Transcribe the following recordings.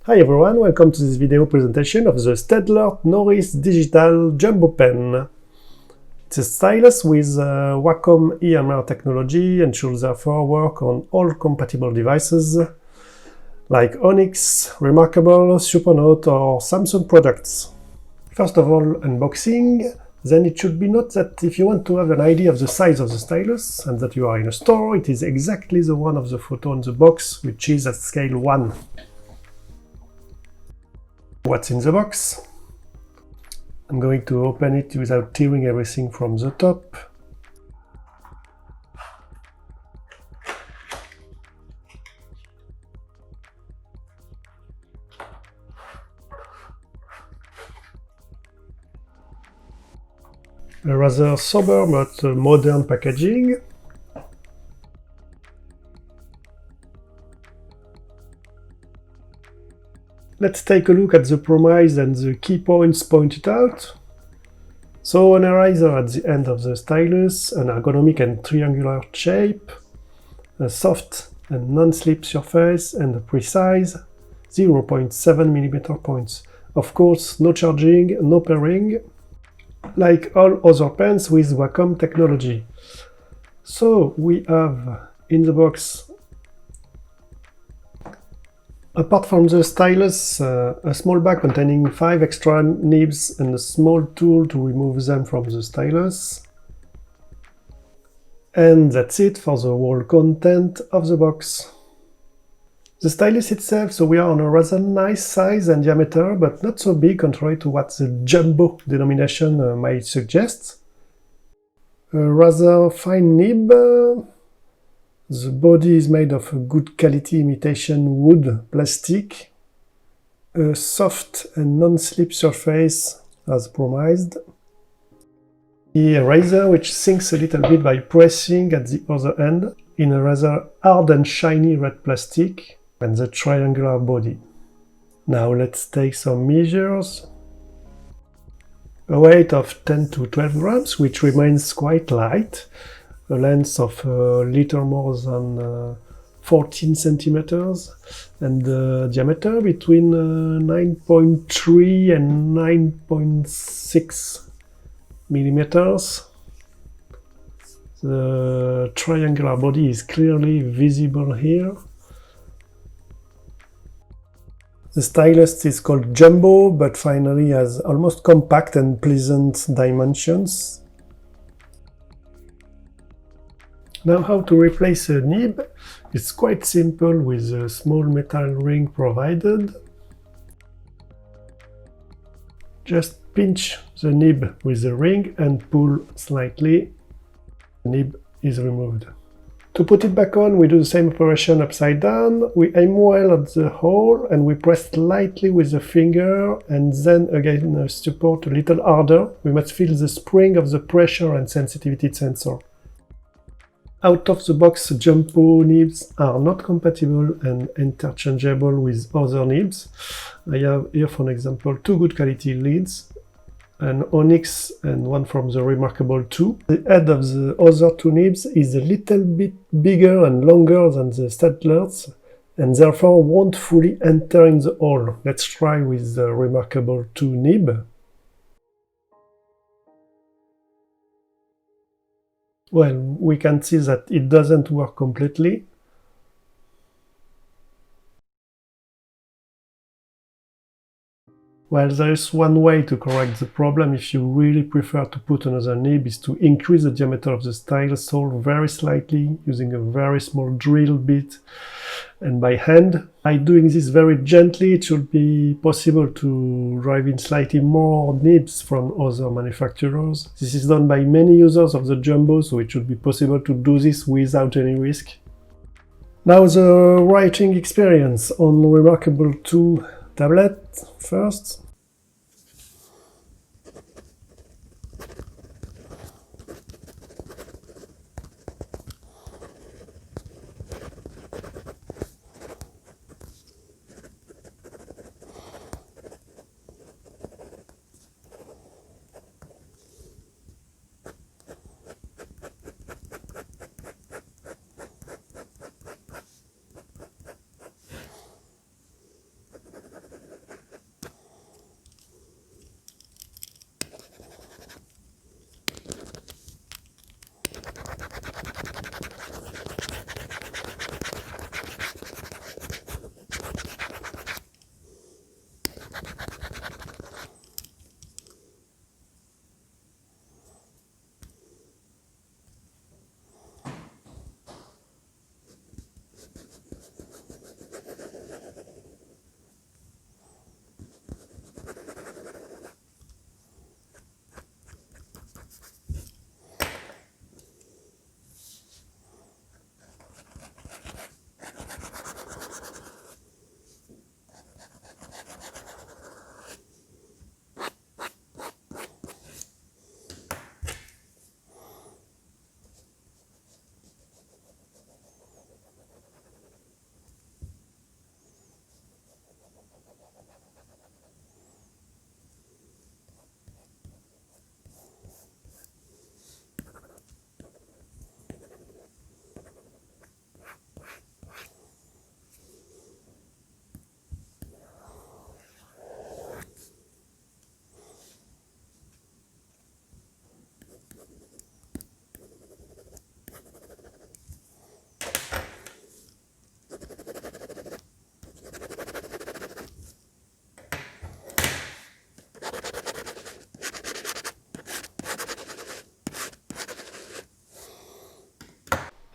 Hi everyone, welcome to this video presentation of the STAEDTLER Noris Digital Jumbo Pen. It's a stylus with WACOM EMR technology and should therefore work on all compatible devices like ONYX, Remarkable, SuperNote or Samsung products. First of all, unboxing. Then it should be noted that if you want to have an idea of the size of the stylus and that you are in a store, it is exactly the one of the photo on the box, which is at scale 1. What's in the box? I'm going to open it without tearing everything from the top. A rather sober but modern packaging. Let's take a look at the promise and the key points pointed out. So an eraser at the end of the stylus, an ergonomic and triangular shape, a soft and non-slip surface, and a precise 0.7mm points. Of course, no charging, no pairing, like all other pens with WACOM technology. So we have in the box, apart from the stylus, a small bag containing 5 extra nibs and a small tool to remove them from the stylus. And that's it for the whole content of the box. The stylus itself, so we are on a rather nice size and diameter, but not so big contrary to what the jumbo denomination might suggest. A rather fine nib. The body is made of a good quality imitation wood plastic. A soft and non-slip surface as promised. The eraser, which sinks a little bit by pressing at the other end, in a rather hard and shiny red plastic, and the triangular body. Now let's take some measures. A weight of 10 to 12 grams, which remains quite light. A length of a little more than 14 centimeters, and the diameter between 9.3 and 9.6 millimeters. The triangular body is clearly visible here. The stylus is called jumbo, but finally has almost compact and pleasant dimensions. Now how to replace a nib? It's quite simple with a small metal ring provided. Just pinch the nib with the ring and pull slightly. The nib is removed. To put it back on, we do the same operation upside down. We aim well at the hole and we press lightly with the finger, and then again support a little harder. We must feel the spring of the pressure and sensitivity sensor. Out of the box, jumbo nibs are not compatible and interchangeable with other nibs. I have here, for example, 2 good quality leads, an ONYX and one from the Remarkable 2. The head of the other 2 nibs is a little bit bigger and longer than the STAEDTLER's, and therefore won't fully enter in the hole. Let's try with the Remarkable 2 nib. Well, we can see that it doesn't work completely. Well, there is one way to correct the problem if you really prefer to put another nib, is to increase the diameter of the stylus hole very slightly using a very small drill bit and by hand. By doing this very gently, it should be possible to drive in slightly more nibs from other manufacturers. This is done by many users of the jumbo, so it should be possible to do this without any risk. Now the writing experience on Remarkable 2 tablet first.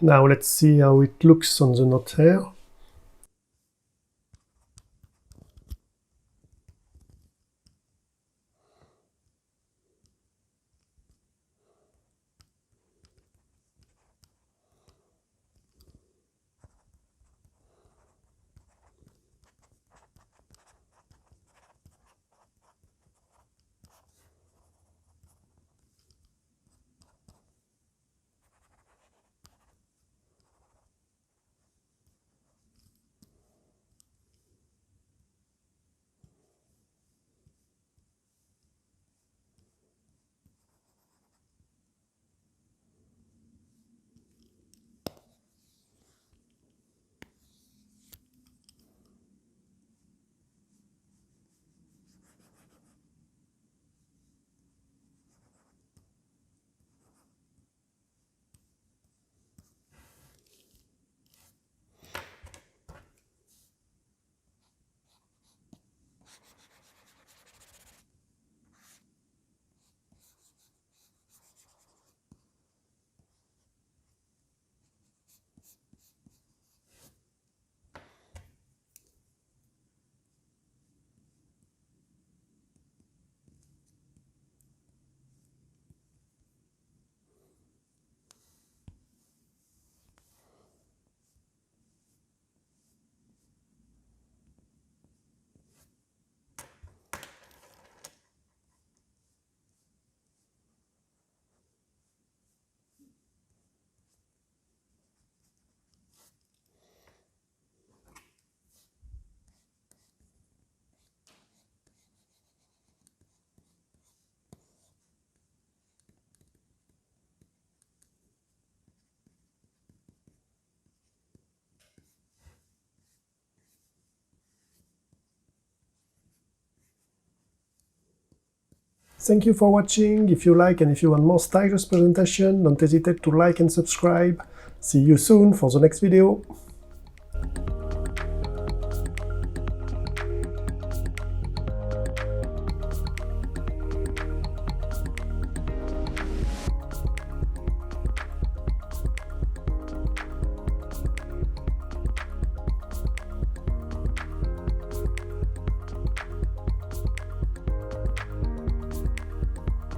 Now let's see how it looks on the Note Air. Thank you for watching. If you like and if you want more Stylus presentation, don't hesitate to like and subscribe. See you soon for the next video.